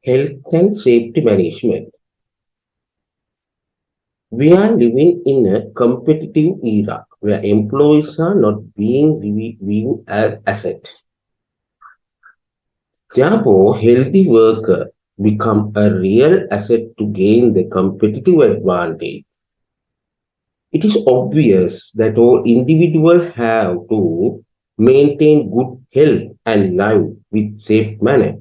Health and safety management. We are living in a competitive era where employees are not being viewed as assets. Therefore, healthy worker become a real asset to gain the competitive advantage. It is obvious that all individuals have to maintain good health and live with safe manner.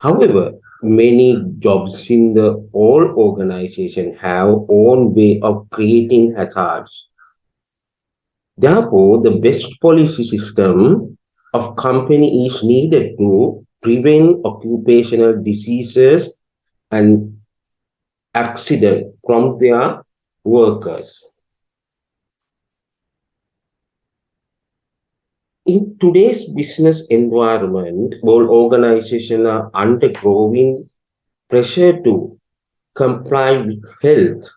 However, many jobs in the all organization have own way of creating hazards. Therefore, the best policy system of company is needed to prevent occupational diseases and accident from their workers. In today's business environment, all organizations are undergoing pressure to comply with health,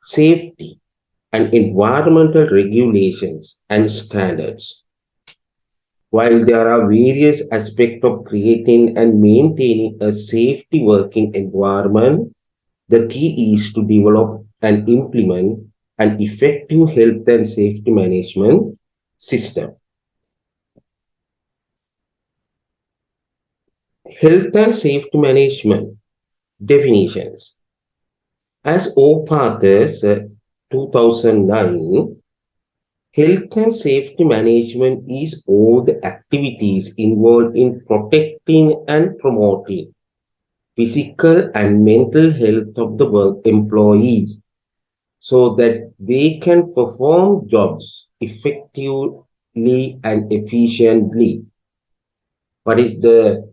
safety, and environmental regulations and standards. While there are various aspects of creating and maintaining a safety working environment, the key is to develop and implement an effective health and safety management system. Health and safety management definitions. As OPATHES 2009, health and safety management is all the activities involved in protecting and promoting physical and mental health of the work employees so that they can perform jobs effectively and efficiently. What is the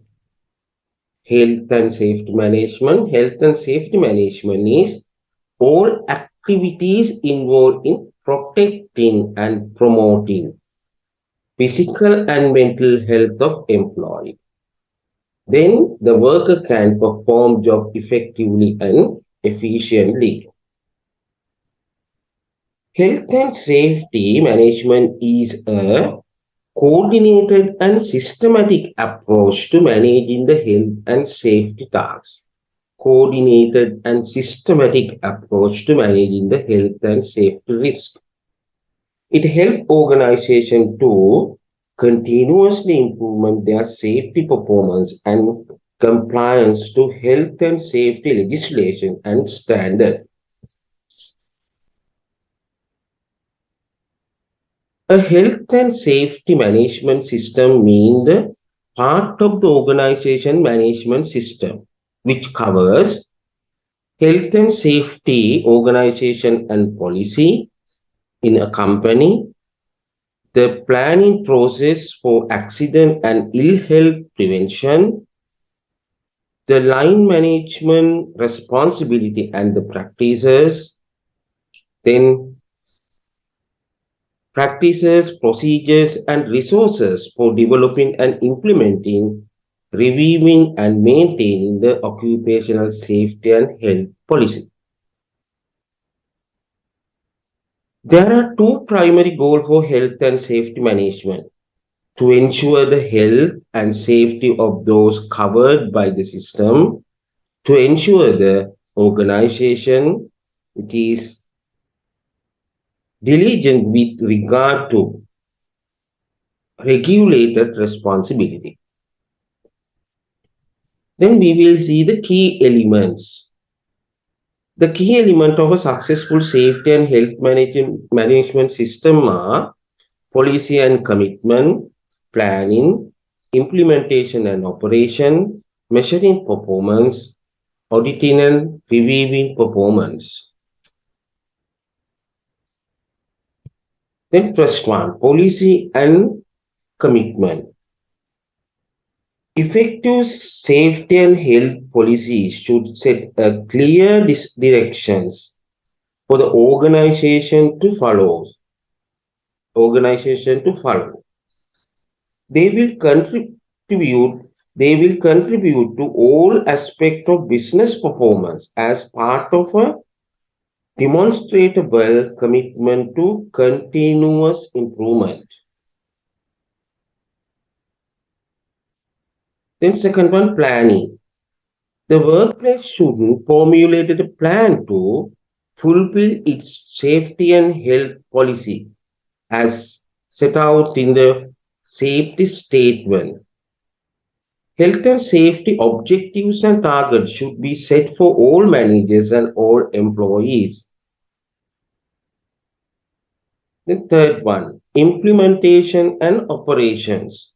health and safety management? Health and safety management is all activities involved in protecting and promoting physical and mental health of employee. Then the worker can perform job effectively and efficiently. Health and safety management is a coordinated and systematic approach to managing the health and safety tasks. Coordinated and systematic approach to managing the health and safety risk. It helps organizations to continuously improve their safety performance and compliance to health and safety legislation and standard. A health and safety management system means the part of the organization management system which covers health and safety organization and policy in a company, the planning process for accident and ill health prevention, the line management responsibility and the practices, then practices, procedures, and resources for developing and implementing, reviewing, and maintaining the occupational safety and health policy. There are two primary goals for health and safety management: to ensure the health and safety of those covered by the system, to ensure the organization it is diligent with regard to regulated responsibility. Then we will see the key elements. The key element of a successful safety and health management system are policy and commitment, planning, implementation and operation, measuring performance, auditing and reviewing performance. Then first one, policy and commitment. Effective safety and health policies should set a clear directions for the organization to follow. They will contribute they will contribute to all aspects of business performance as part of a demonstrable commitment to continuous improvement. Then second one, planning. The workplace should formulate a plan to fulfill its safety and health policy as set out in the safety statement. Health and safety objectives and targets should be set for all managers and all employees. The third one, implementation and operations.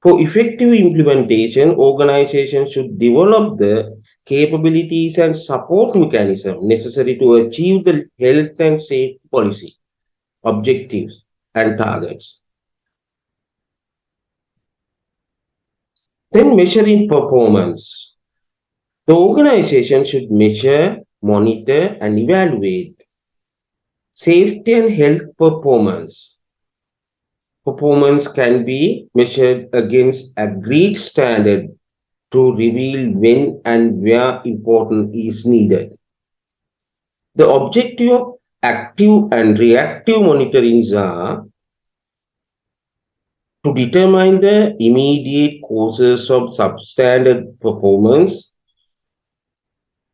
For effective implementation, organizations should develop the capabilities and support mechanisms necessary to achieve the health and safety policy, objectives, and targets. Then measuring performance. The organization should measure, monitor, and evaluate safety and health performance. Performance can be measured against agreed standard to reveal when and where important is needed. The objective of active and reactive monitorings are to determine the immediate causes of substandard performance,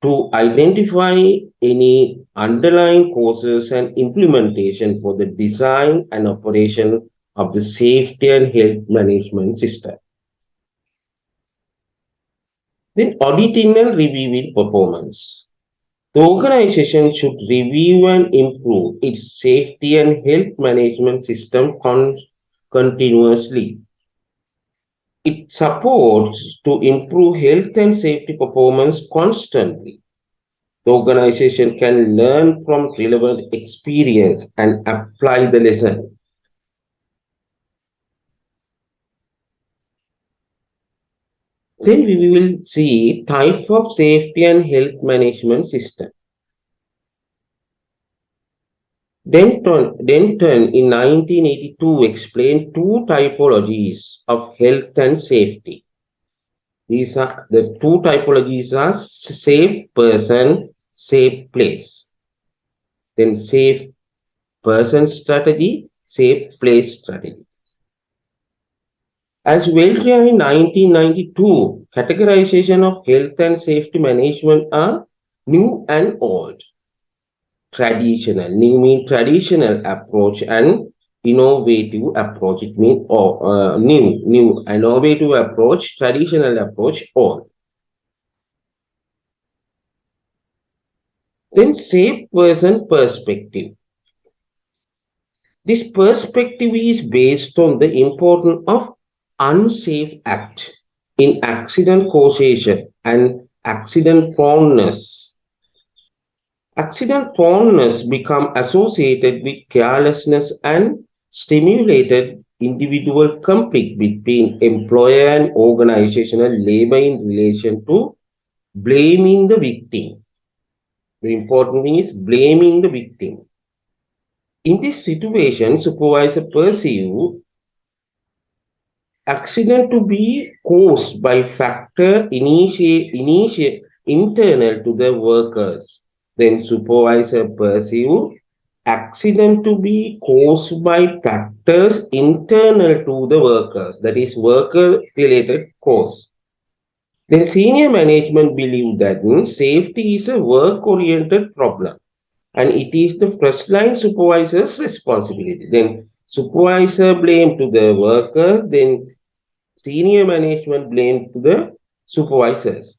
to identify any underlying causes and implementation for the design and operation of the safety and health management system. Then auditing and reviewing performance. The organization should review and improve its safety and health management system continuously. It supports to improve health and safety performance constantly. The organization can learn from relevant experience and apply the lesson. Then we will see type of safety and health management system. Denton in 1982 explained two typologies of health and safety. These are the two typologies are safe person, safe place. Then safe person strategy, safe place strategy. As well clear in 1992, categorization of health and safety management are new and old. Traditional, new mean traditional approach and innovative approach. It means new, innovative approach, traditional approach, all. Then safe person perspective. This perspective is based on the importance of unsafe act in accident causation and accident proneness. Accident proneness become associated with carelessness and stimulated individual conflict between employer and organizational labor in relation to blaming the victim. The important thing is blaming the victim. In this situation, supervisor perceive accident to be caused by factor internal to the workers. Then supervisor perceive accident to be caused by factors internal to the workers, that is worker related cause. Then senior management believe that safety is a work oriented problem and it is the first line supervisor's responsibility. Then supervisor blame to the worker, then senior management blame to the supervisors.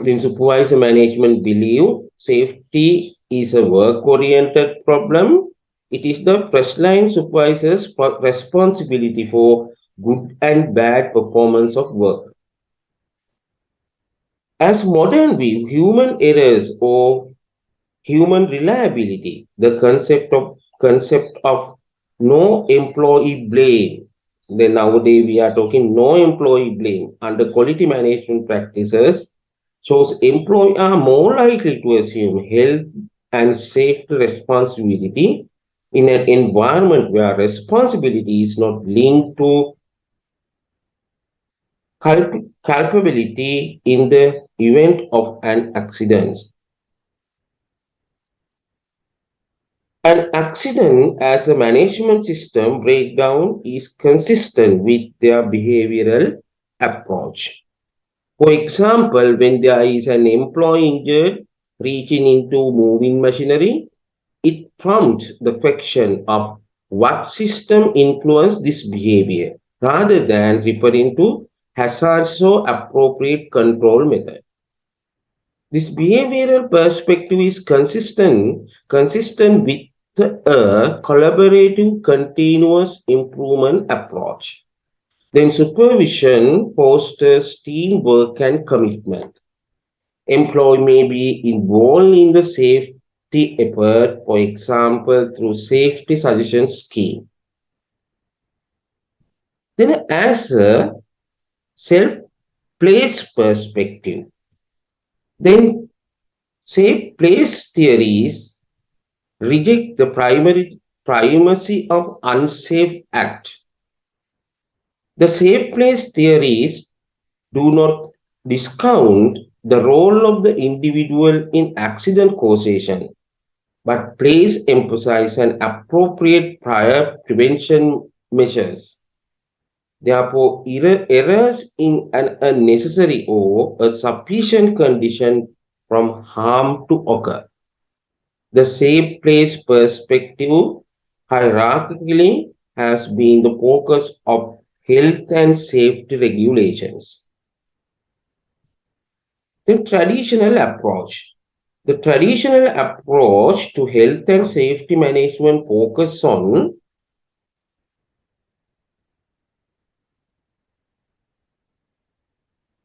Then supervisor management believe safety is a work-oriented problem. It is the first line supervisor's responsibility for good and bad performance of work. As modern view, human errors or human reliability, the concept of no employee blame. Then nowadays we are talking no employee blame under quality management practices shows employees are more likely to assume health and safety responsibility in an environment where responsibility is not linked to culpability in the event of an accident. An accident as a management system breakdown is consistent with their behavioral approach. For example, when there is an employee injured reaching into moving machinery, it prompts the question of what system influenced this behavior rather than referring to hazards or appropriate control method. This behavioral perspective is consistent with a collaborative continuous improvement approach. Then supervision fosters teamwork and commitment. Employee may be involved in the safety effort, for example, through safety suggestion scheme. Then as a self-place perspective, then safe place theories reject the primary primacy of unsafe act. The safe place theories do not discount the role of the individual in accident causation, but place emphasis on appropriate prior prevention measures. Therefore, errors in an unnecessary or a sufficient condition from harm to occur. The safe place perspective hierarchically has been the focus of health and safety regulations. The traditional approach. The traditional approach to health and safety management focus on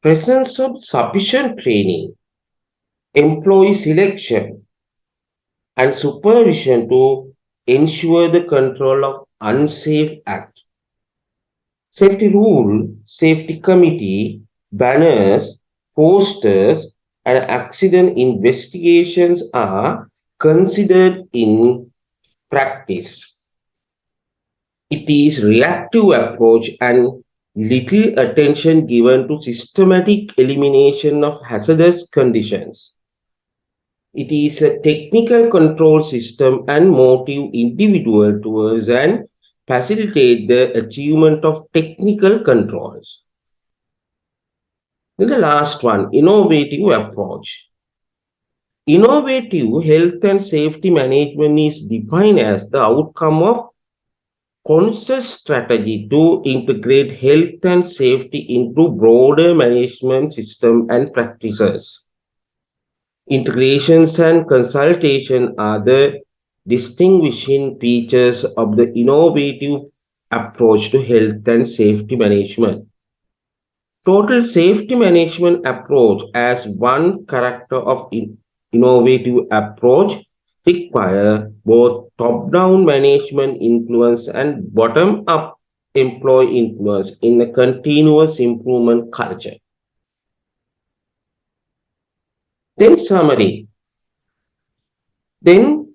presence of sufficient training, employee selection, and supervision to ensure the control of unsafe acts. Safety rule, safety committee, banners, posters, and accident investigations are considered in practice. It is reactive approach and little attention given to systematic elimination of hazardous conditions. It is a technical control system and motive individual towards and facilitate the achievement of technical controls. Then the last one, innovative approach. Innovative health and safety management is defined as the outcome of conscious strategy to integrate health and safety into broader management system and practices. Integrations and consultation are the distinguishing features of the innovative approach to health and safety management. Total safety management approach as one character of innovative approach require both top-down management influence and bottom-up employee influence in a continuous improvement culture. Then summary. Then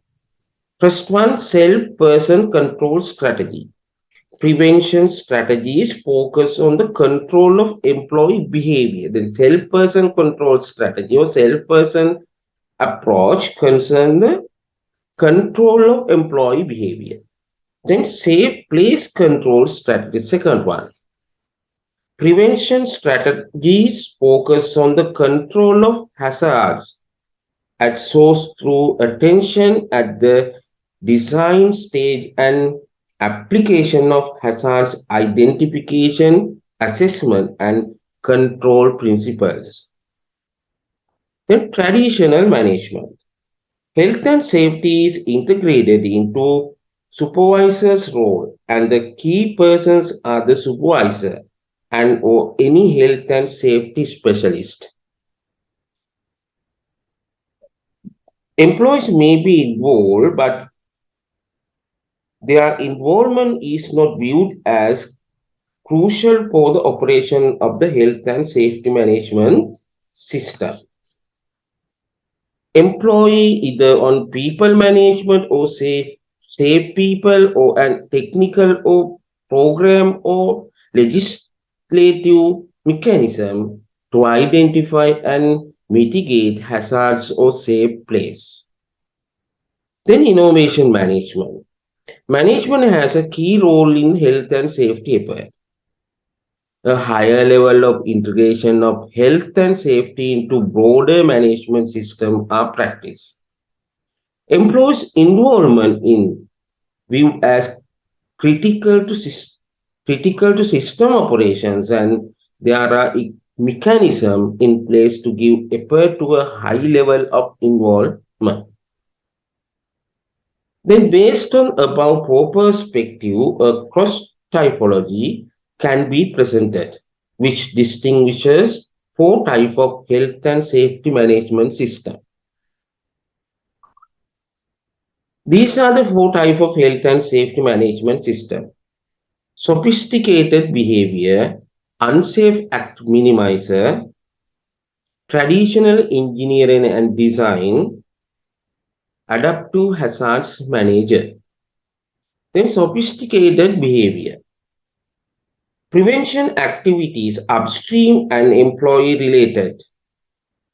first one, self-person control strategy. Prevention strategies focus on the control of employee behavior. The self-person control strategy or self-person approach concern the control of employee behavior. Then safe place control strategy, second one. Prevention strategies focus on the control of hazards at source through attention at the design stage and application of hazards identification, assessment, and control principles. Then traditional management. Health and safety is integrated into supervisor's role, and the key persons are the supervisor and or any health and safety specialist. Employees may be involved, but their involvement is not viewed as crucial for the operation of the health and safety management system. Employee either on people management or safe people or an technical or program or legislative mechanism to identify and mitigate hazards or safe place. Then innovation management. Management has a key role in health and safety effort. A higher level of integration of health and safety into broader management system are practiced. Employees' involvement in viewed as critical to critical to system operations, and there are mechanisms in place to give effort to a high level of involvement. Then, based on above four perspective, a cross typology can be presented, which distinguishes four types of health and safety management system. These are the four types of health and safety management system. Sophisticated behavior, unsafe act minimizer, traditional engineering and design, adaptive hazards manager. Then sophisticated behavior. Prevention activities upstream and employee related.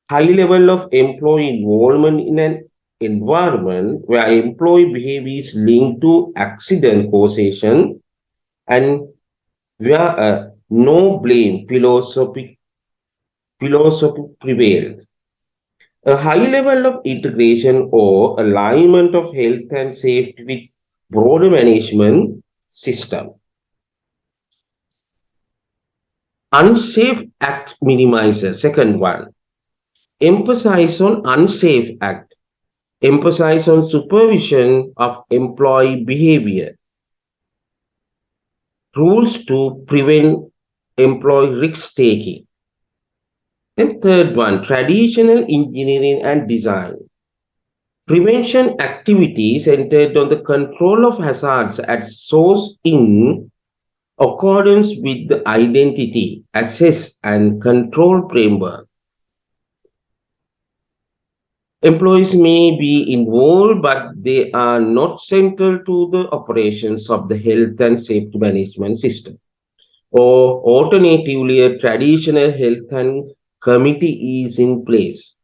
High level of employee involvement in an environment where employee behavior is linked to accident causation and where a no blame philosophy prevails. A high level of integration or alignment of health and safety with broader management system. Unsafe act minimizer, second one. Emphasize on unsafe act. Emphasize on supervision of employee behavior. Rules to prevent employee risk taking. And third one, traditional engineering and design. Prevention activities centered on the control of hazards at source in accordance with the identity, assess, and control framework. Employees may be involved, but they are not central to the operations of the health and safety management system. Or alternatively, a traditional health and committee is in place.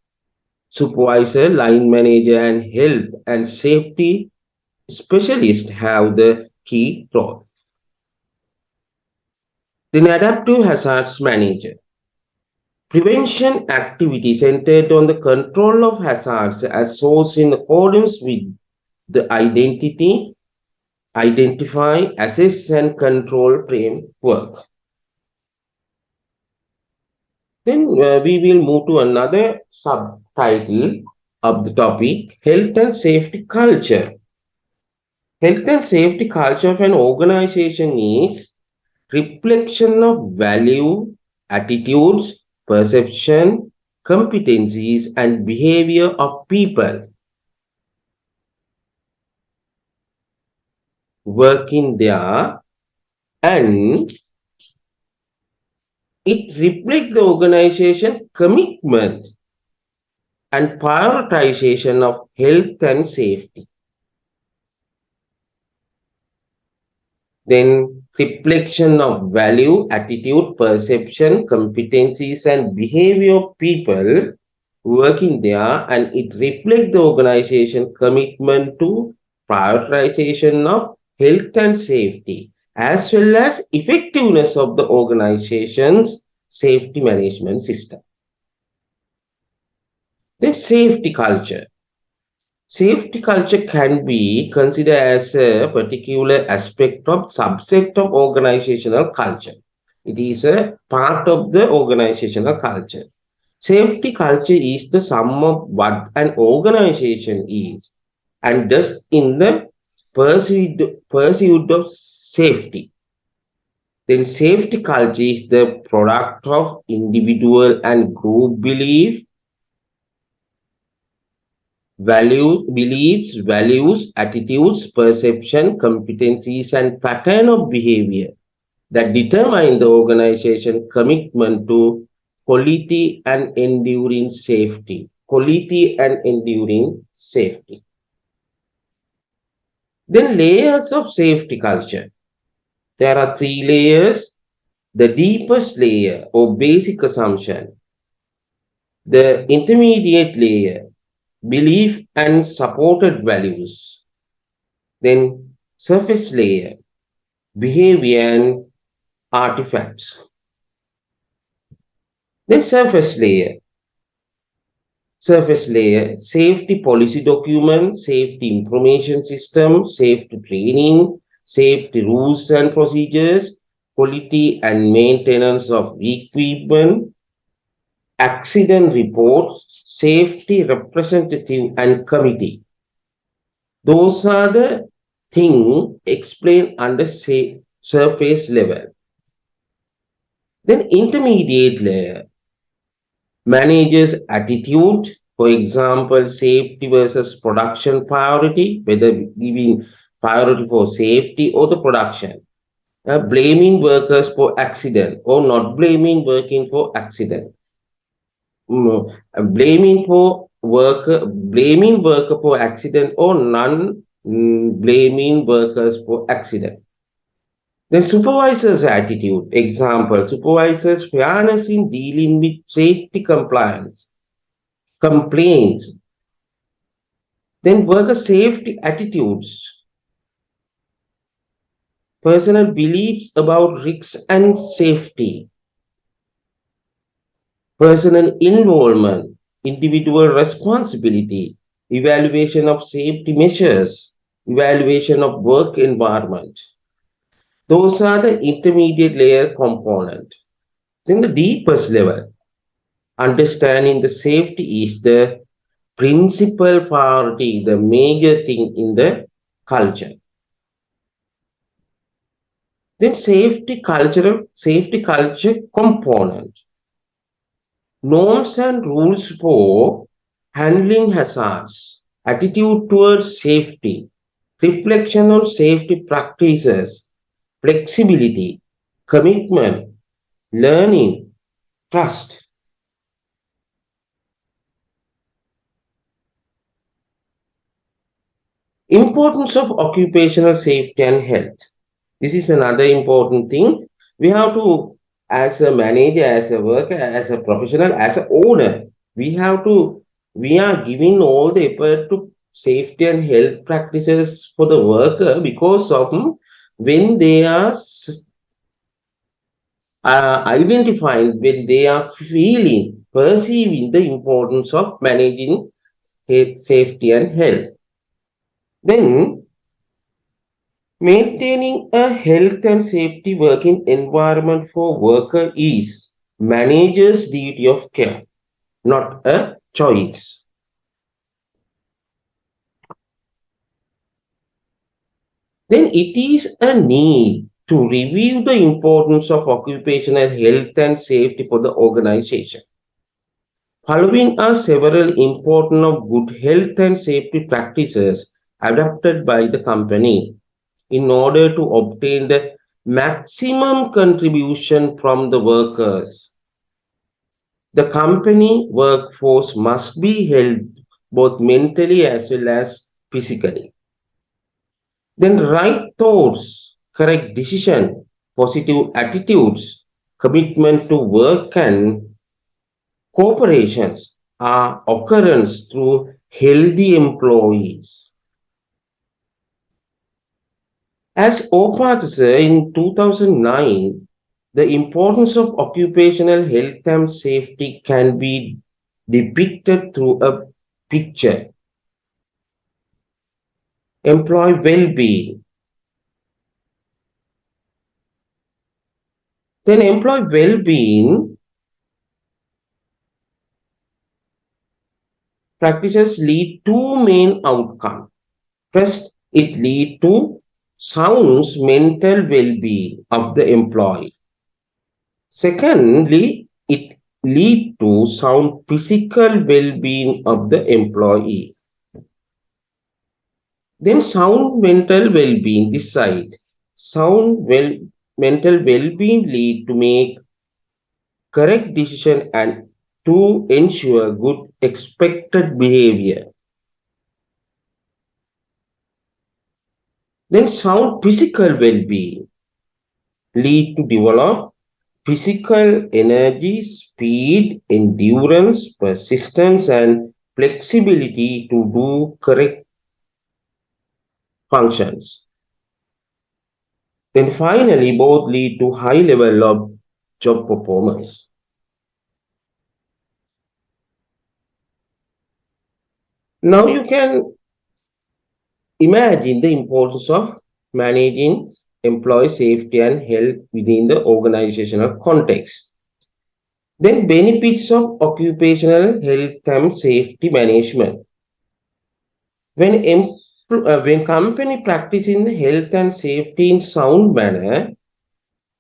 Supervisor, line manager, and health and safety specialists have the key role. Then adaptive hazards manager. Prevention activity centered on the control of hazards as source in accordance with the identify, assess, and control framework. Then we will move to another subtitle of the topic, health and safety culture. Health and safety culture of an organization is reflection of value, attitudes, perception, competencies, and behavior of people working there, and it reflects the organization commitment and prioritization of health and safety. Then reflection of value, attitude, perception, competencies, and behavior of people working there, and it reflects the organization commitment to prioritization of health and safety, as well as effectiveness of the organization's safety management system. Then safety culture. Safety culture can be considered as a particular aspect of subset of organizational culture. It is a part of the organizational culture. Safety culture is the sum of what an organization is and does in the pursuit of safety. Then safety culture is the product of individual and group beliefs, values, attitudes, perception, competencies, and pattern of behavior that determine the organization commitment to quality and enduring safety. Quality and enduring safety. Then layers of safety culture. There are three layers. The deepest layer or basic assumption. The intermediate layer, belief and supported values. Then surface layer, behavior and artifacts. Then surface layer, safety policy document, safety information system, safety training, safety rules and procedures, quality and maintenance of equipment, accident reports, safety representative and committee. Those are the things explained under say, surface level. Then intermediate layer, manager's attitude, for example, safety versus production priority, whether giving priority for safety or the production. Blaming workers for accident or not blaming working for accident. Blaming worker for accident or none blaming workers for accident. Then supervisor's attitude, example, supervisor's fairness in dealing with safety compliance, complaints. Then worker safety attitudes, personal beliefs about risks and safety, personal involvement, individual responsibility, evaluation of safety measures, evaluation of work environment. Those are the intermediate layer component. Then the deepest level, understanding the safety is the principal priority, the major thing in the culture. Then safety culture component, norms and rules for handling hazards, attitude towards safety, reflection on safety practices, flexibility, commitment, learning, trust. Importance of occupational safety and health. This is another important thing. We have to, as a manager, as a worker, as a professional, as an owner, we are giving all the effort to safety and health practices for the worker because of when they are identifying, when they are feeling, perceiving the importance of managing safety and health. Then maintaining a health and safety working environment for worker is manager's duty of care, not a choice. Then it is a need to review the importance of occupational health and safety for the organization. Following are several important of good health and safety practices adopted by the company in order to obtain the maximum contribution from the workers. The company workforce must be held both mentally as well as physically. Then right thoughts, correct decision, positive attitudes, commitment to work and cooperations are occurrence through healthy employees. As OPATS in 2009, the importance of occupational health and safety can be depicted through a picture. Employee well-being. Then employee well-being practices lead to main outcome. First, it lead to sound mental well-being of the employee. Secondly, it lead to sound physical well-being of the employee. Then sound mental well-being, this side. Mental well-being lead to make correct decision and to ensure good expected behavior. Then sound physical well-being lead to develop physical energy, speed, endurance, persistence, and flexibility to do correct functions. Then finally, both lead to high level of job performance. Now you can imagine the importance of managing employee safety and health within the organizational context. Then benefits of occupational health and safety management. When company practicing health and safety in sound manner,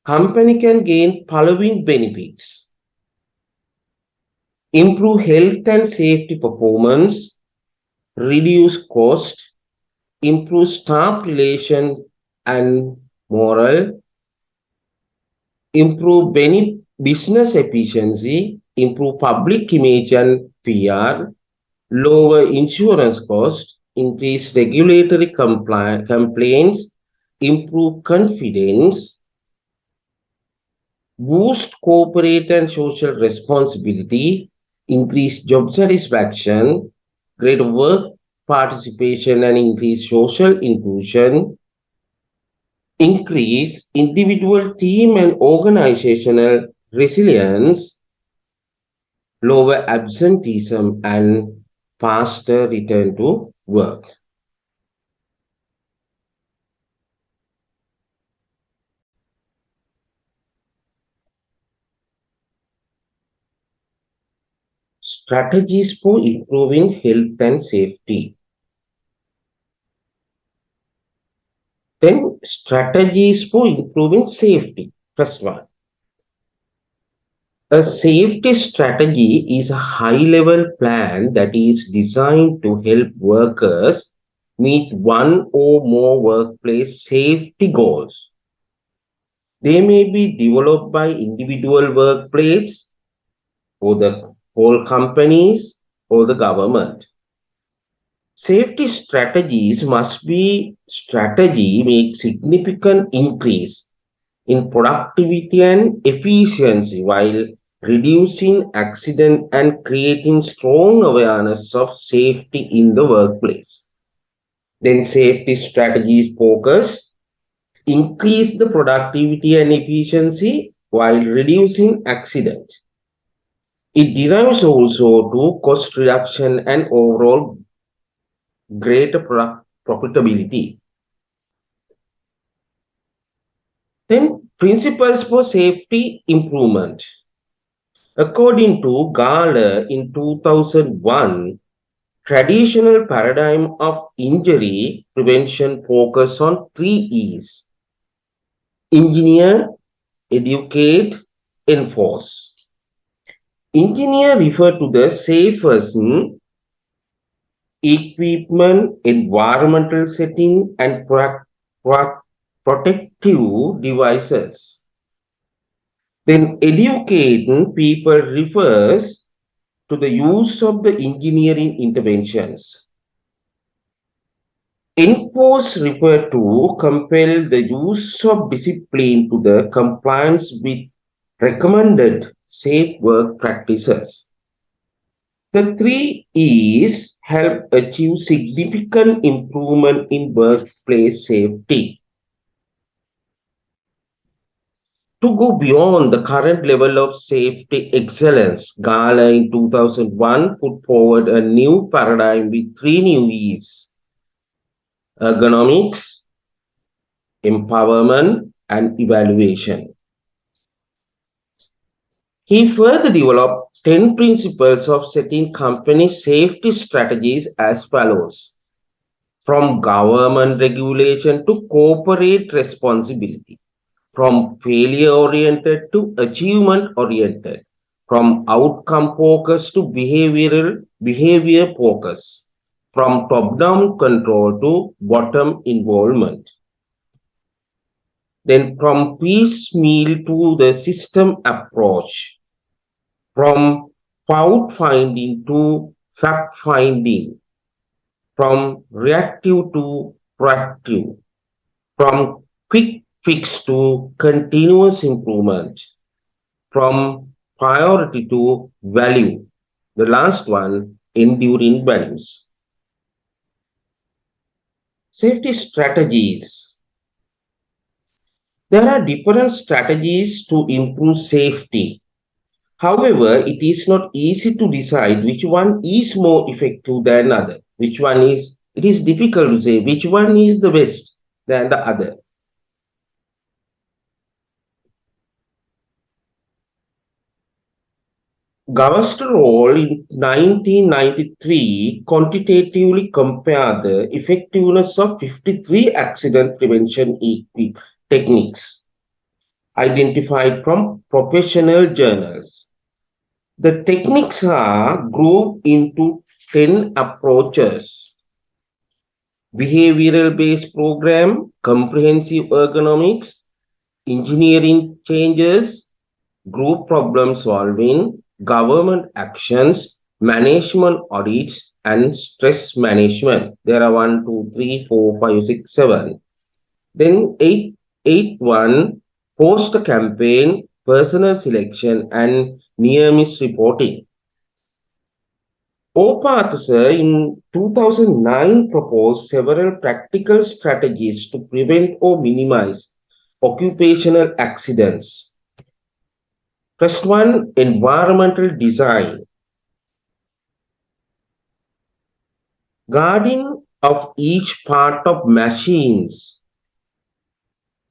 company can gain following benefits: improve health and safety performance, reduce cost, improve staff relations and morale, improve business efficiency, improve public image and PR, lower insurance costs, increase regulatory complaints, improve confidence, boost corporate and social responsibility, increase job satisfaction, greater work participation and increase social inclusion, increase individual team and organizational resilience, lower absenteeism, and faster return to work. Strategies for improving health and safety. Then strategies for improving safety. First one, a safety strategy is a high-level plan that is designed to help workers meet one or more workplace safety goals. They may be developed by individual workplaces or the whole companies or the government. Safety strategies must be strategy make significant increase in productivity and efficiency while reducing accident and creating strong awareness of safety in the workplace. Then safety strategies focus increase the productivity and efficiency while reducing accident. It derives also to cost reduction and overall greater profitability. Then principles for safety improvement. According to Gala in 2001, traditional paradigm of injury prevention focus on three E's: engineer, educate, enforce. Engineer refer to the safest equipment, environmental setting, and protective devices. Then educating people refers to the use of the engineering interventions. Enforce refer to compel the use of discipline to the compliance with recommended safe work practices. The three E's help achieve significant improvement in workplace safety. To go beyond the current level of safety excellence, Gala in 2001 put forward a new paradigm with three new E's: ergonomics, empowerment, and evaluation. He further developed 10 principles of setting company safety strategies as follows: from government regulation to corporate responsibility, from failure oriented to achievement oriented, from outcome focus to behavior focus, from top down control to bottom involvement, then from piecemeal to the system approach, from fault finding to fact finding, from reactive to proactive, from quick fix to continuous improvement, from priority to value. The last one, enduring values. Safety strategies. There are different strategies to improve safety. However, it is not easy to decide which one is more effective than other. Which one is, it is difficult to say which one is the best than the other. Gavaster in 1993 quantitatively compared the effectiveness of 53 accident prevention techniques identified from professional journals. The techniques are grouped into 10 approaches: behavioral based program, comprehensive ergonomics, engineering changes, group problem solving, government actions, management audits, and stress management. There are 1, 2, 3, 4, 5, 6, 7. Then one, post campaign, personal selection, and near miss reporting. Opathasa in 2009 proposed several practical strategies to prevent or minimize occupational accidents. First one, environmental design. Guarding of each part of machines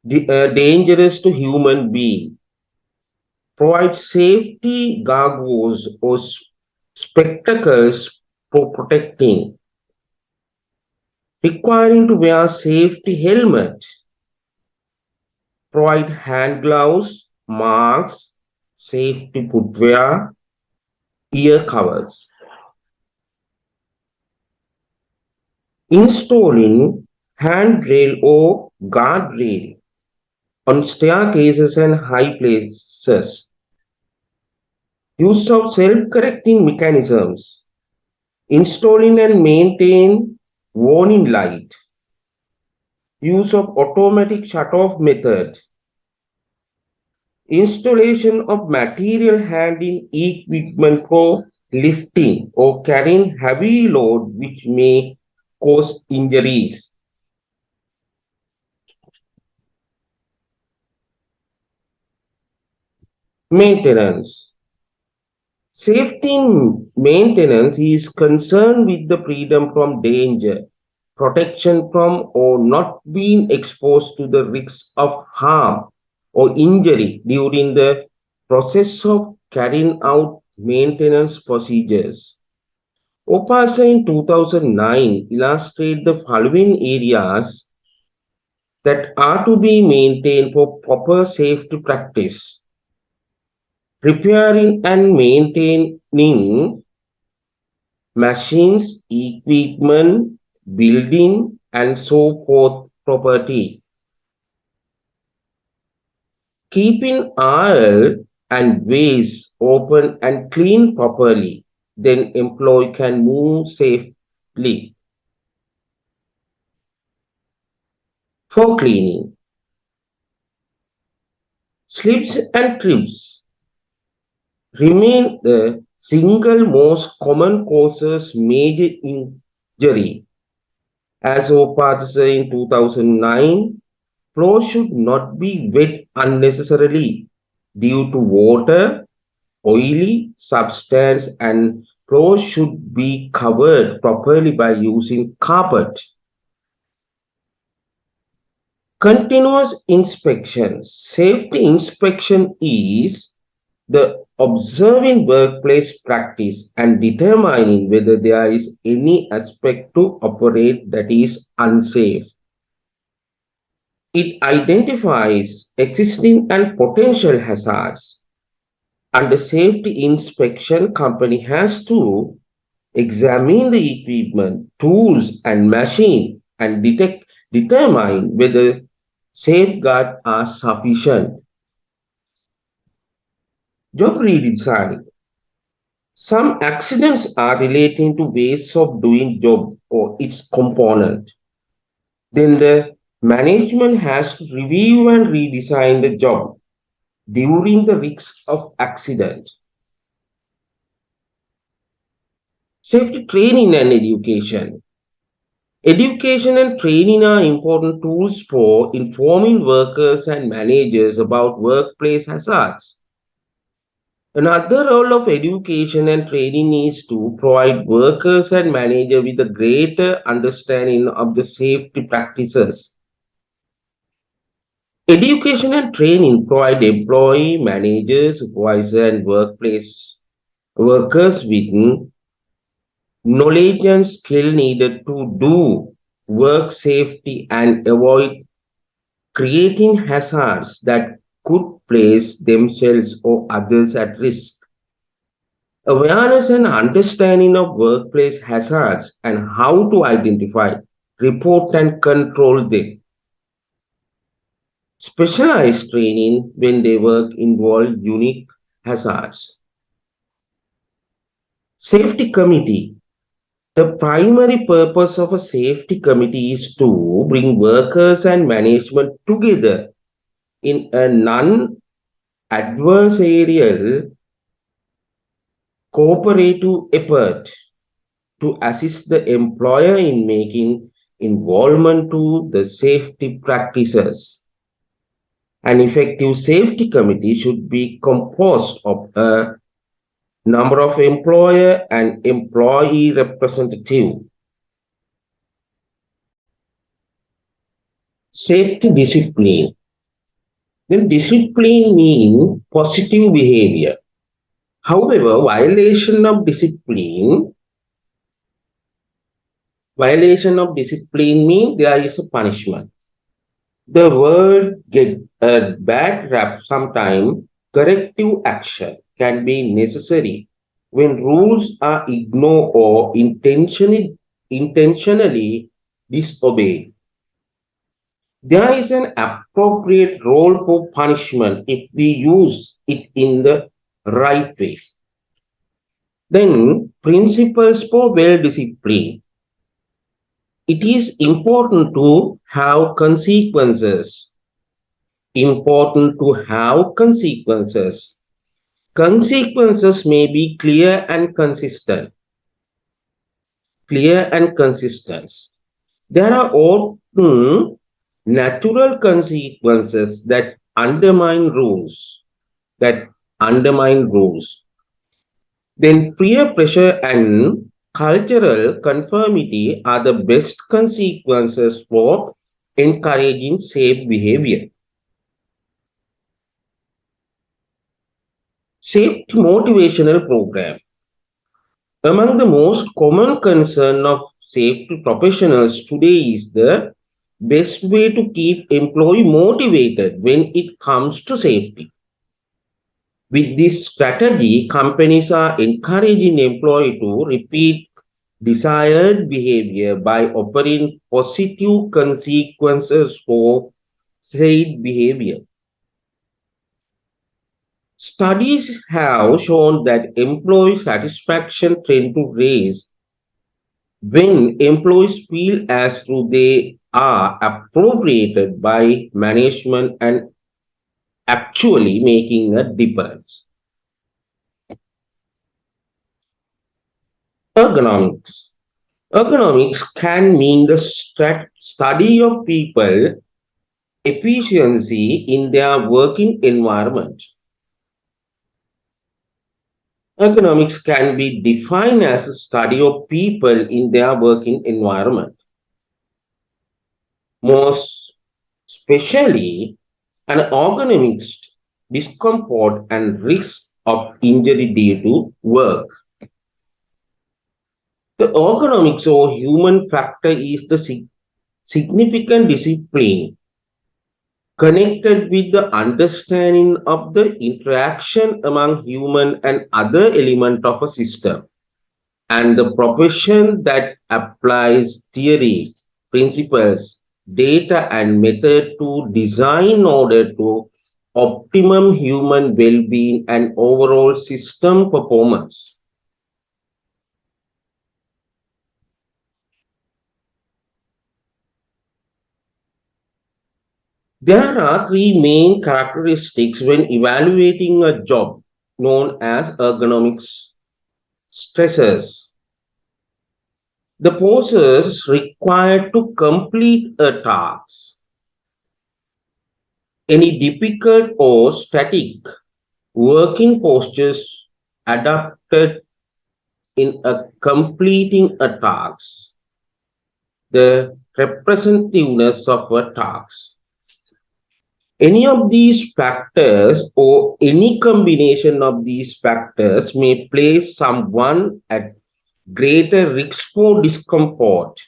dangerous to human being. Provide safety goggles or spectacles for protecting. Requiring to wear safety helmet. Provide hand gloves, masks, safety footwear, ear covers. Installing handrail or guardrail on staircases and high places. Use of self-correcting mechanisms. Installing and maintain warning light. Use of automatic shut-off method. Installation of material handling equipment for lifting or carrying heavy load which may cause injuries. Maintenance. Safety maintenance is concerned with the freedom from danger, protection from or not being exposed to the risks of harm or injury during the process of carrying out maintenance procedures. OPASA in 2009 illustrated the following areas that are to be maintained for proper safety practice: repairing and maintaining machines, equipment, building, and so forth property. Keeping aisle and ways open and clean properly, then employee can move safely. For cleaning, slips and trips remain the single most common causes major injury. As OPATHS in 2009, floor should not be wet unnecessarily due to water, oily substance, and floor should be covered properly by using carpet. Continuous inspection. Safety inspection is the observing workplace practice and determining whether there is any aspect to operate that is unsafe. It identifies existing and potential hazards. Under safety inspection, company has to examine the equipment, tools, and machine and determine whether safeguards are sufficient. Job redesign. Some accidents are relating to ways of doing job or its component. Then the management has to review and redesign the job during the risk of accident. Safety training and education. Education and training are important tools for informing workers and managers about workplace hazards. Another role of education and training is to provide workers and managers with a greater understanding of the safety practices. Education and training provide employee, managers, supervisor, and workplace workers with knowledge and skill needed to do work safety and avoid creating hazards that could place themselves or others at risk. Awareness and understanding of workplace hazards and how to identify, report, and control them. Specialized training when they work involve unique hazards. Safety committee. The primary purpose of a safety committee is to bring workers and management together in a non adversarial cooperative effort to assist the employer in making involvement to the safety practices. An effective safety committee should be composed of a number of employer and employee representative. Safety discipline. Then discipline means positive behavior. However, violation of discipline means there is a punishment. The word get a bad rap sometimes. Corrective action can be necessary when rules are ignored or intentionally disobeyed. There is an appropriate role for punishment if we use it in the right way. Then, principles for well discipline. It is important to have consequences. Important to have consequences. Consequences may be clear and consistent. Clear and consistent. There are often natural consequences that undermine rules. Then peer pressure and cultural conformity are the best consequences for encouraging safe behavior. Safety motivational program. Among the most common concern of safety professionals today is the best way to keep employee motivated when it comes to safety. With this strategy, companies are encouraging employees to repeat desired behavior by offering positive consequences for said behavior. Studies have shown that employee satisfaction tend to rise when employees feel as though they are appropriated by management and actually making a difference. Ergonomics. Ergonomics can mean the study of people efficiency in their working environment. Ergonomics can be defined as a study of people in their working environment. Most especially an ergonomics discomfort and risk of injury due to work. The ergonomics or human factor is the significant discipline connected with the understanding of the interaction among human and other element of a system and the profession that applies theory, principles, data and method to design in order to optimum human well-being and overall system performance. There are three main characteristics when evaluating a job known as ergonomics stressors. The forces required to complete a task, any difficult or static, working postures adapted in a completing a task, the representativeness of a task. Any of these factors or any combination of these factors may place someone at greater risk for discomfort.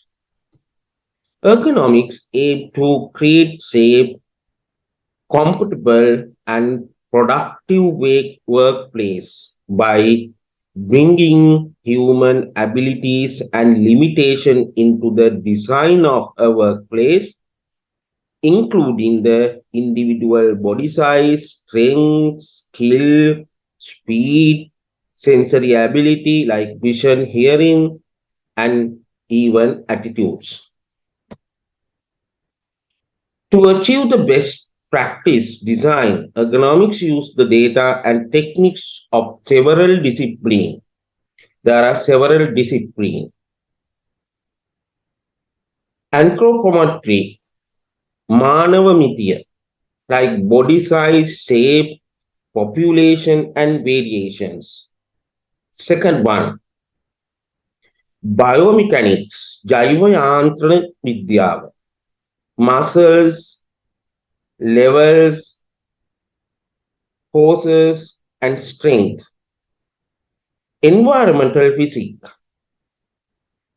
Ergonomics aim to create safe, comfortable, and productive workplace by bringing human abilities and limitation into the design of a workplace, including the individual body size, strength, skill, speed, sensory ability like vision, hearing, and even attitudes. To achieve the best practice design, ergonomics use the data and techniques of several disciplines. There are several disciplines. Anthropometry, Manavamithya, like body size, shape, population, and variations. Second one, biomechanics, Jaiva Yantrana Vidya, muscles, levels, forces, and strength. Environmental physics,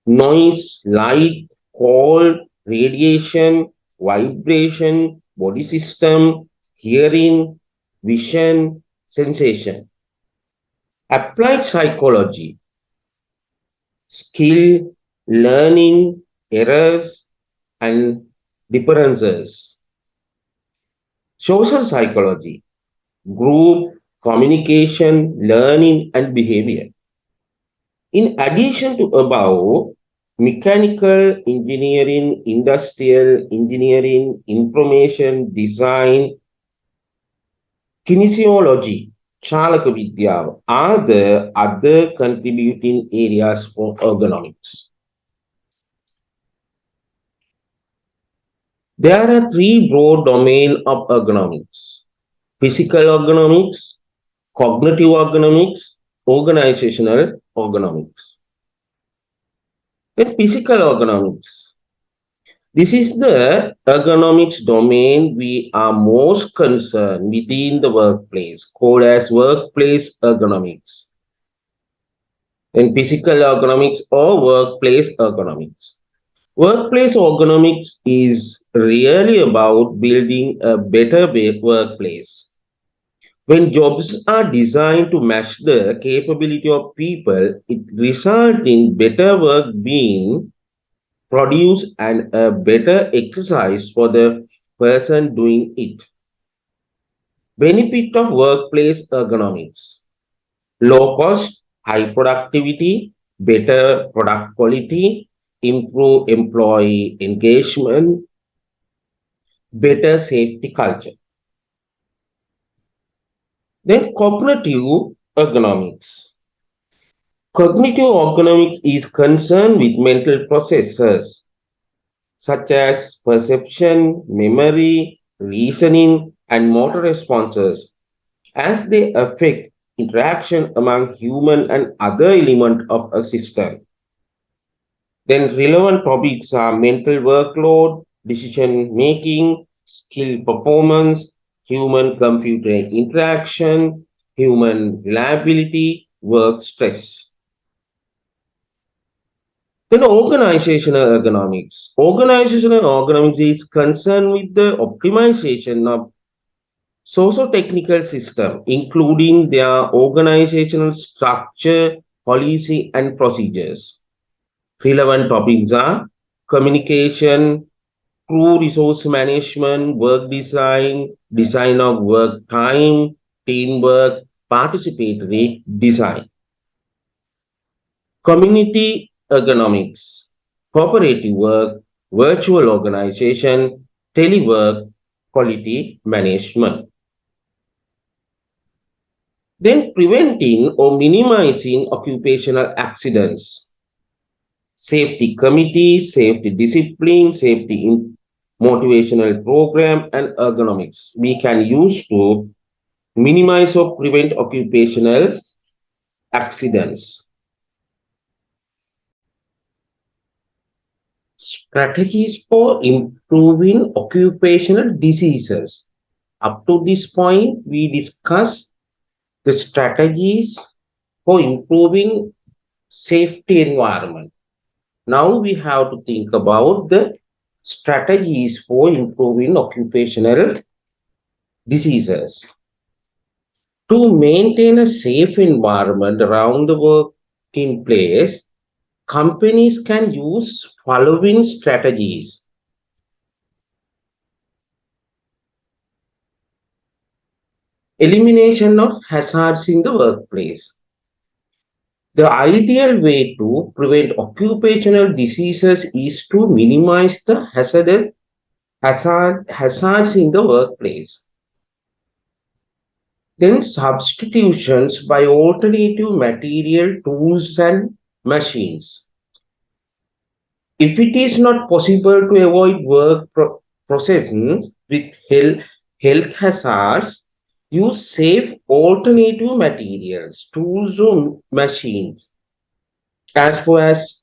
noise, light, cold, radiation, vibration, body system, hearing, vision, sensation. Applied psychology, skill, learning, errors, and differences. Social psychology, group, communication, learning, and behavior. In addition to above, mechanical engineering, industrial engineering, information design, kinesiology, Chalaka Vidya are the other contributing areas for ergonomics. There are three broad domains of ergonomics: physical ergonomics, cognitive ergonomics, organizational ergonomics. Then physical ergonomics. This is the ergonomics domain we are most concerned within the workplace, called as workplace ergonomics. Then physical ergonomics or workplace ergonomics. Workplace ergonomics is really about building a better workplace. When jobs are designed to match the capability of people, it results in better work being produced and a better exercise for the person doing it. Benefit of workplace ergonomics: low cost, high productivity, better product quality, improve employee engagement, better safety culture. Then cognitive ergonomics. Cognitive ergonomics is concerned with mental processes such as perception, memory, reasoning, and motor responses as they affect interaction among human and other elements of a system. Then relevant topics are mental workload, decision making, skill performance, human computer interaction, human reliability, work stress. Then organizational ergonomics. Organizational ergonomics is concerned with the optimization of socio-technical system, including their organizational structure, policy, and procedures. Relevant topics are communication, crew resource management, work design, design of work time, teamwork, participatory design. Community ergonomics, cooperative work, virtual organization, telework, quality management. Then preventing or minimizing occupational accidents. Safety committee, safety discipline, safety motivational program, and ergonomics we can use to minimize or prevent occupational accidents. Strategies for improving occupational diseases. Up to this point, we discussed the strategies for improving safety environment. Now we have to think about the strategies for improving occupational diseases. To maintain a safe environment around the working place, companies can use following strategies. Elimination of hazards in the workplace. The ideal way to prevent occupational diseases is to minimize the hazards in the workplace. Then substitutions by alternative material tools and machines. If it is not possible to avoid processes with health hazards, use safe alternative materials, tools or machines as far as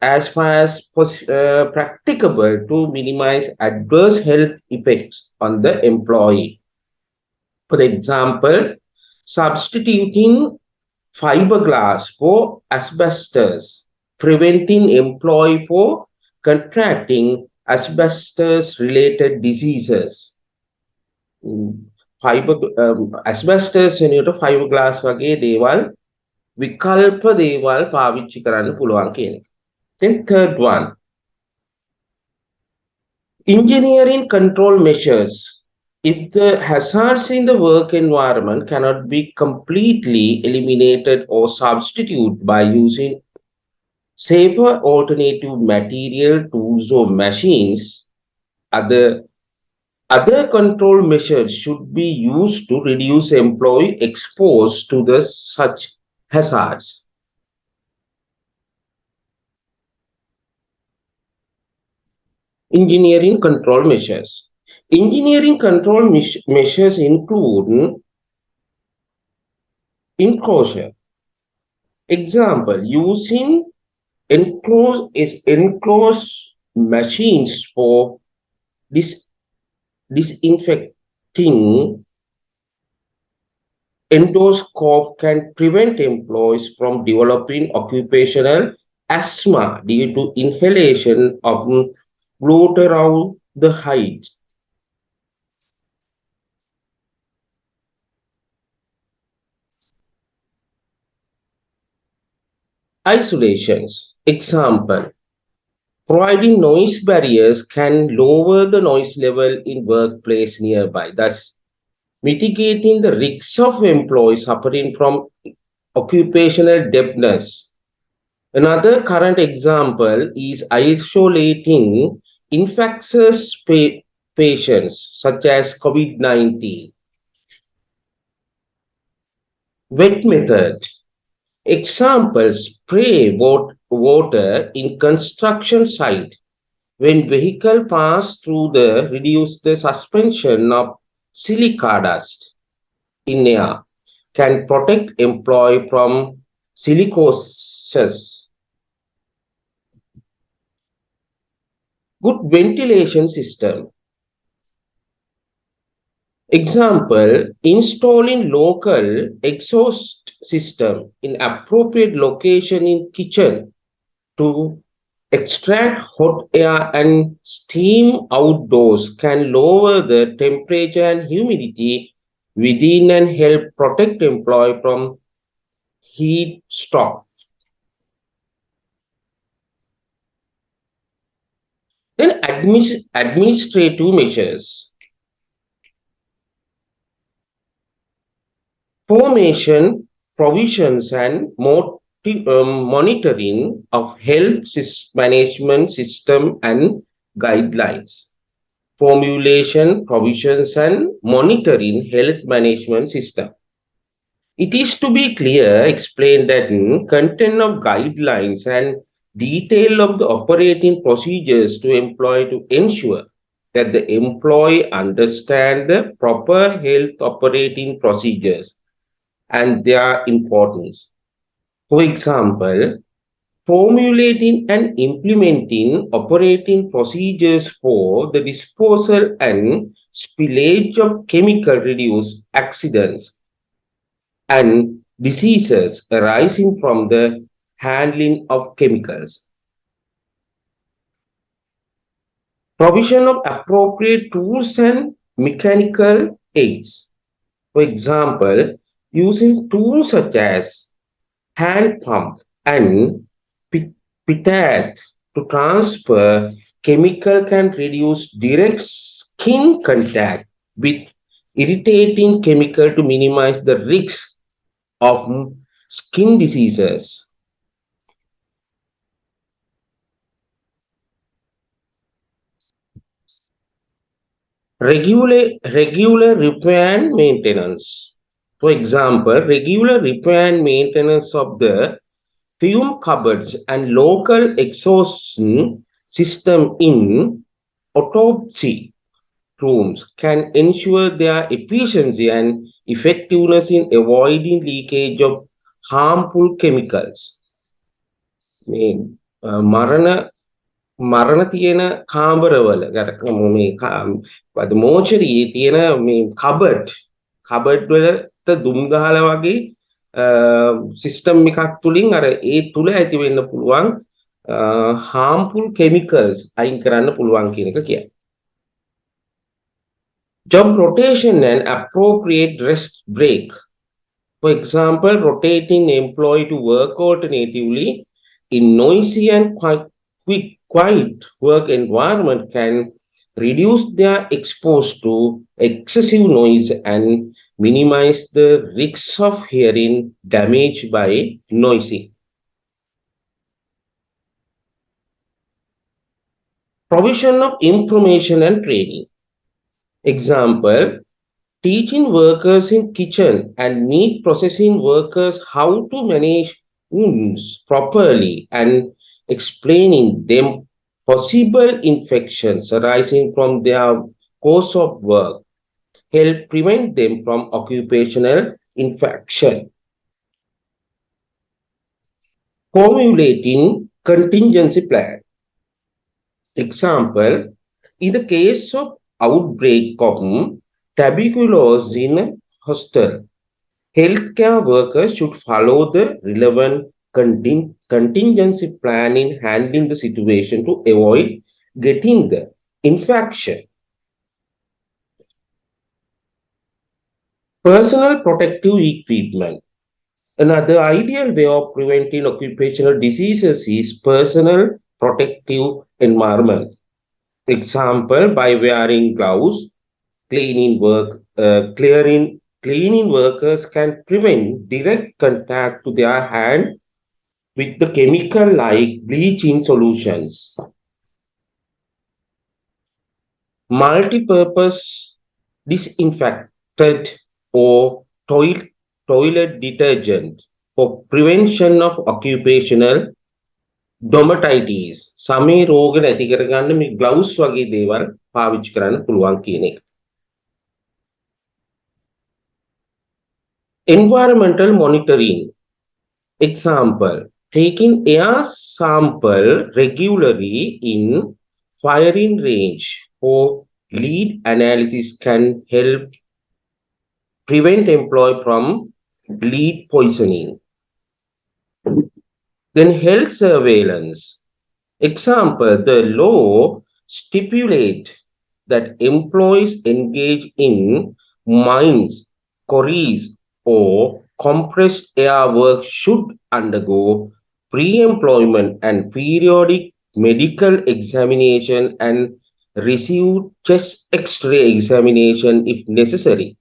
practicable to minimize adverse health effects on the employee. For example, substituting fiberglass for asbestos, preventing employee for contracting asbestos-related diseases. asbestos වෙනුවට fiberglass වගේ දේවල් විකල්ප දේවල් පාවිච්චි කරන්න පුළුවන් කියන එක. Then third one, engineering control measures. If the hazards in the work environment cannot be completely eliminated or substituted by using safer alternative material, tools, or machines, other control measures should be used to reduce employee exposed to the such hazards. Engineering control measures. Engineering control measures include enclosure. Example, using enclosed machines for disinfecting endoscope can prevent employees from developing occupational asthma due to inhalation of glutaraldehyde. Isolations. Example, providing noise barriers can lower the noise level in workplace nearby, thus mitigating the risks of employees suffering from occupational deafness. Another current example is isolating infectious patients such as COVID-19. Wet method. Examples, spray water in construction site. When vehicle pass through reduce the suspension of silica dust in air, can protect employee from silicosis. Good ventilation system. Example, installing local exhaust system in appropriate location in kitchen to extract hot air and steam outdoors can lower the temperature and humidity within and help protect employee from heat stroke. Then administrative measures. Formation, provisions, and monitoring of health management system and guidelines. Formulation, provisions, and monitoring health management system. It is to be clear, explained that content of guidelines and detail of the operating procedures to employ to ensure that the employee understand the proper health operating procedures and their importance. For example, formulating and implementing operating procedures for the disposal and spillage of chemical reduce accidents and diseases arising from the handling of chemicals. Provision of appropriate tools and mechanical aids. For example, using tools such as hand pump and pitot to transfer chemical can reduce direct skin contact with irritating chemical to minimize the risk of skin diseases. Regular repair and maintenance. For example, regular repair and maintenance of the fume cupboards and local exhaust system in autopsy rooms can ensure their efficiency and effectiveness in avoiding leakage of harmful chemicals. මේ මරණ මරණ තියෙන කාමරවල මේ මෝචරියේ තියෙන මේ cupboard වලට දුම් ගහලා වගේ සිස්ටම් එකක් තුලින් අර ඒ තුල ඇති වෙන්න පුළුවන් harmful chemicals අයින් කරන්න පුළුවන් කියන එක කියයි. Job rotation and appropriate rest break. For example, rotating employee to work alternatively in noisy and quiet work environment can reduce their exposure to excessive noise and minimize the risks of hearing damage by noisy. Provision of information and training. Example, teaching workers in kitchen and meat processing workers how to manage wounds properly and explaining them possible infections arising from their course of work help prevent them from occupational infection. Formulating contingency plan. Example, in the case of outbreak of tuberculosis in a hospital, healthcare workers should follow the relevant contingency plan in handling the situation to avoid getting the infection. Personal protective equipment. Another ideal way of preventing occupational diseases is personal protective environment. Example, by wearing gloves, cleaning workers can prevent direct contact to their hand with the chemical like bleaching solutions. Multi-purpose disinfectant or toilet detergent for prevention of occupational dermatitis. සමේ රෝග නැති කරගන්න මේ gloves වගේ දේවල් පාවිච්චි කරන්න පුළුවන් කියන එක. Environmental monitoring. Example, taking air sample regularly in firing range for lead analysis can help prevent employee from lead poisoning. Then health surveillance. Example, the law stipulates that employees engage in mines, quarries, or compressed air work should undergo pre-employment and periodic medical examination and receive chest X-ray examination if necessary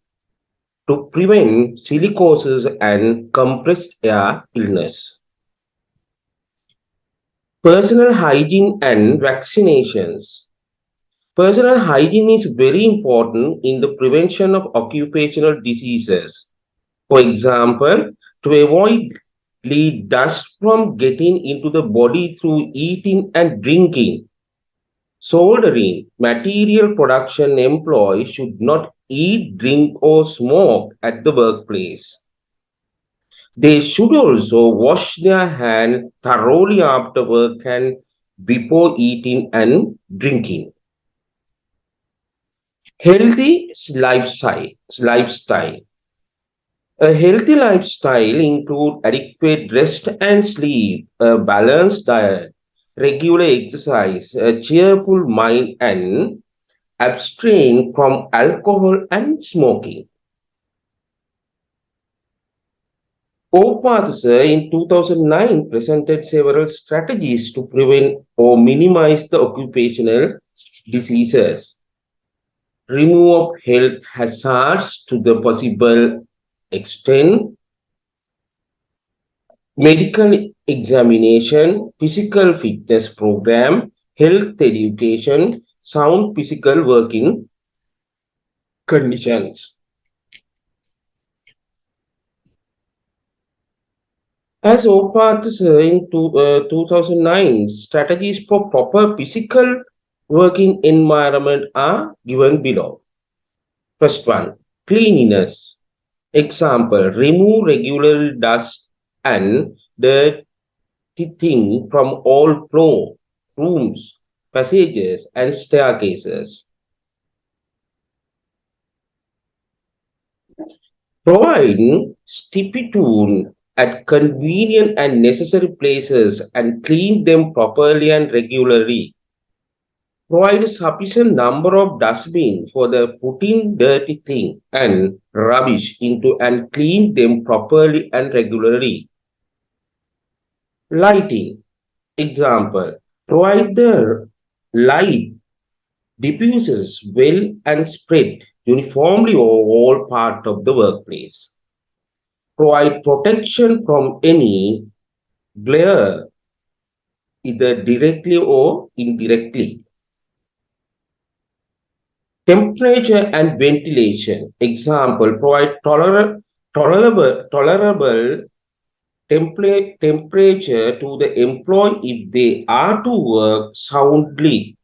to prevent silicosis and compressed air illness. Personal hygiene and vaccinations. Personal hygiene is very important in the prevention of occupational diseases. For example, to avoid lead dust from getting into the body through eating and drinking, soldering, material production employees should not eat, drink, or smoke at the workplace. They should also wash their hands thoroughly after work and before eating and drinking. Healthy lifestyle. A healthy lifestyle includes adequate rest and sleep, a balanced diet, regular exercise, a cheerful mind, and abstain from alcohol and smoking. OPATHS in 2009 presented several strategies to prevent or minimize the occupational diseases. Remove of health hazards to the possible extent, medical examination, physical fitness program, health education, sound physical working conditions. As OPATHs in 2009, strategies for proper physical working environment are given below. First one, cleanliness. Example, remove regular dust and dirt thing from all floor, rooms, passages, and staircases. Provide stipitoon at convenient and necessary places and clean them properly and regularly. Provide a sufficient number of dustbins for the putting dirty thing and rubbish into and clean them properly and regularly. Lighting. Example. Provide the light diffuses well and spread uniformly over all parts of the workplace. Provide protection from any glare, either directly or indirectly. Temperature and ventilation. Example, provide tolerable temperature to the employee if they are to work soundly.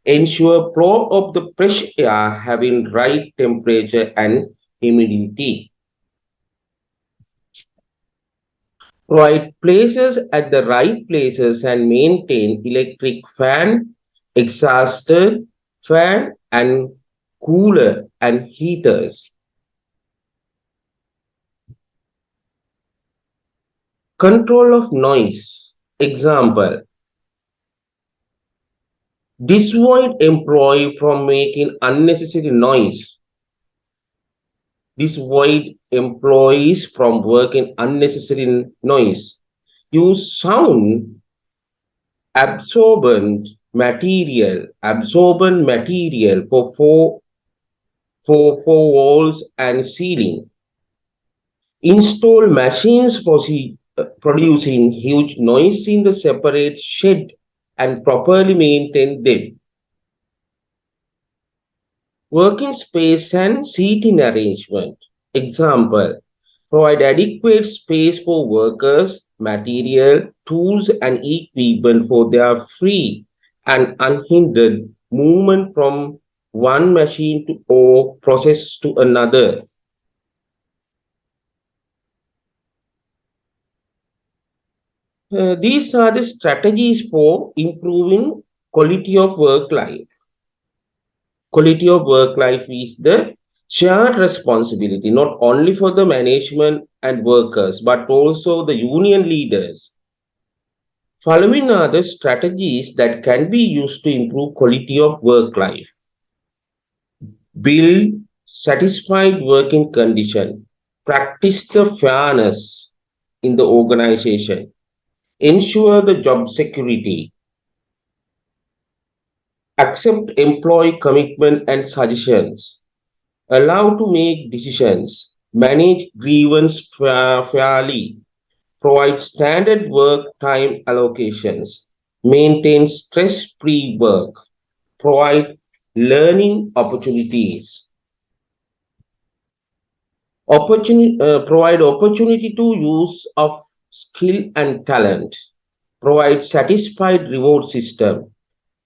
Ensure flow of the fresh air having right temperature and humidity. Provide places at the right places and maintain electric fan, exhauster, fan, and cooler and heaters. Control of noise. Example, dissuade employee from making unnecessary noise. Dissuade employees from working unnecessary noise. Use sound absorbent material for walls and ceiling. Install machines for producing huge noise in the separate shed and properly maintain them. Working space and seating arrangement. Example, provide adequate space for workers, material, tools, and equipment for their free and unhindered movement from one machine to or process to another. These are the strategies for improving quality of work life. Quality of work life is the shared responsibility not only for the management and workers but also the union leaders. Following are the strategies that can be used to improve quality of work life. Build satisfied working condition. Practice the fairness in the organization. Ensure the job security. Accept employee commitment and suggestions. Allow to make decisions. Manage grievance fairly. Provide standard work time allocations. Maintain stress-free work. Provide learning opportunities. Provide opportunity to use of skill and talent. Provide satisfied reward system.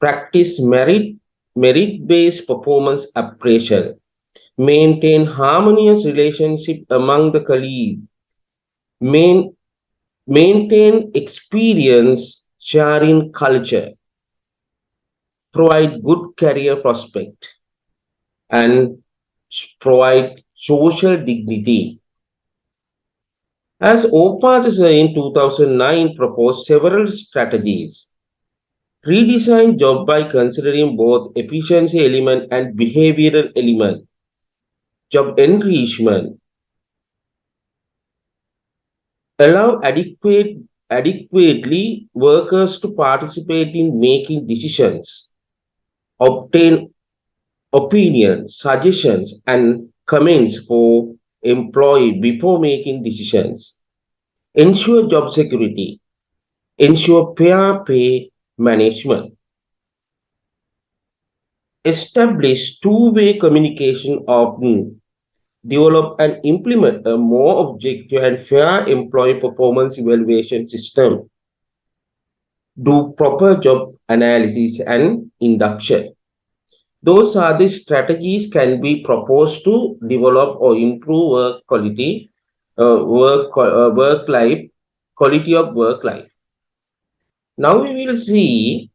Practice merit-based performance appraisal. Maintain harmonious relationship among the colleagues. main, maintain experience sharing culture, provide good career prospect, and provide social dignity. As OPAS in 2009 proposed several strategies, redesign job by considering both efficiency element and behavioral element, job enrichment, allow adequately workers to participate in making decisions, obtain opinions, suggestions, and comments for employee before making decisions, ensure job security, ensure fair pay management, establish two-way communication often, develop and implement a more objective and fair employee performance evaluation system, do proper job analysis and induction. Those are the strategies can be proposed to develop or improve work quality, work life, quality of work life. Now we will see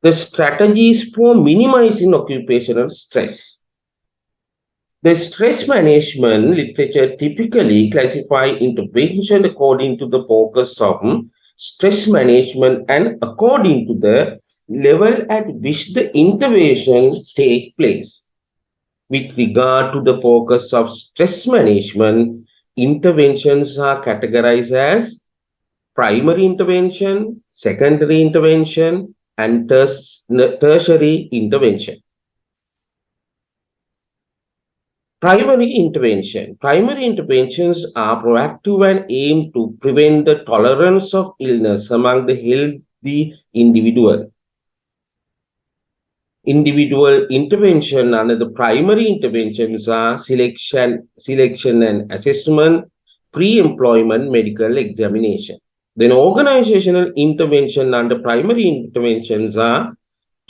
the strategies for minimizing occupational stress. The stress management literature typically classify intervention according to the focus of stress management and according to the level at which the intervention take place. With regard to the focus of stress management, interventions are categorized as primary intervention, secondary intervention, and tertiary intervention. Primary intervention. Primary interventions are proactive and aim to prevent the tolerance of illness among the healthy individual. Individual intervention under the primary interventions are selection and assessment, pre-employment medical examination. Then organizational intervention under primary interventions are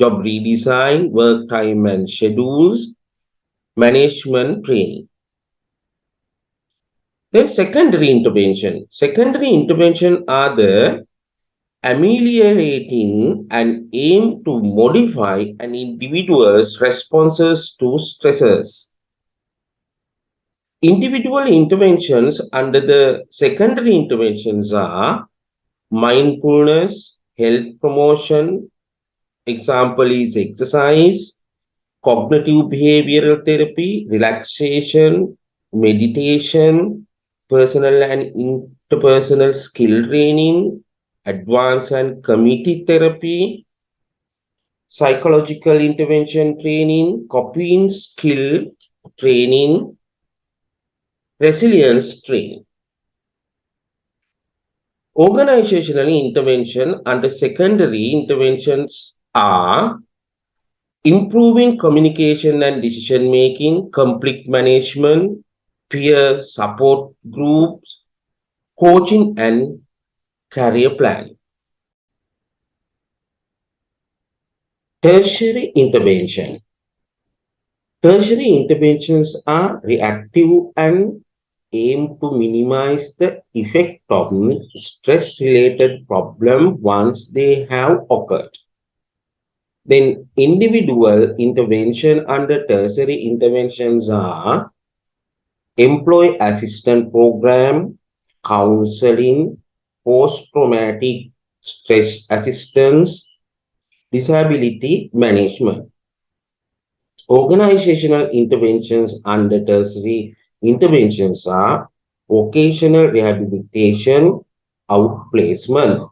job redesign, work time and schedules, management training. Then secondary intervention. Secondary intervention are the ameliorating and aim to modify an individual's responses to stressors. Individual interventions under the secondary interventions are mindfulness, health promotion, example is exercise, cognitive behavioral therapy, relaxation, meditation, personal and interpersonal skill training, advanced and community therapy, psychological intervention training, copying skill training, resilience training. Organizational intervention under secondary interventions are improving communication and decision making, conflict management, peer support groups, coaching and career planning. Tertiary intervention. Tertiary interventions are reactive and aim to minimize the effect of stress-related problem once they have occurred. Then individual intervention under tertiary interventions are employee assistance program, counseling, post-traumatic stress assistance, disability management. Organizational interventions under tertiary interventions are vocational rehabilitation, outplacement.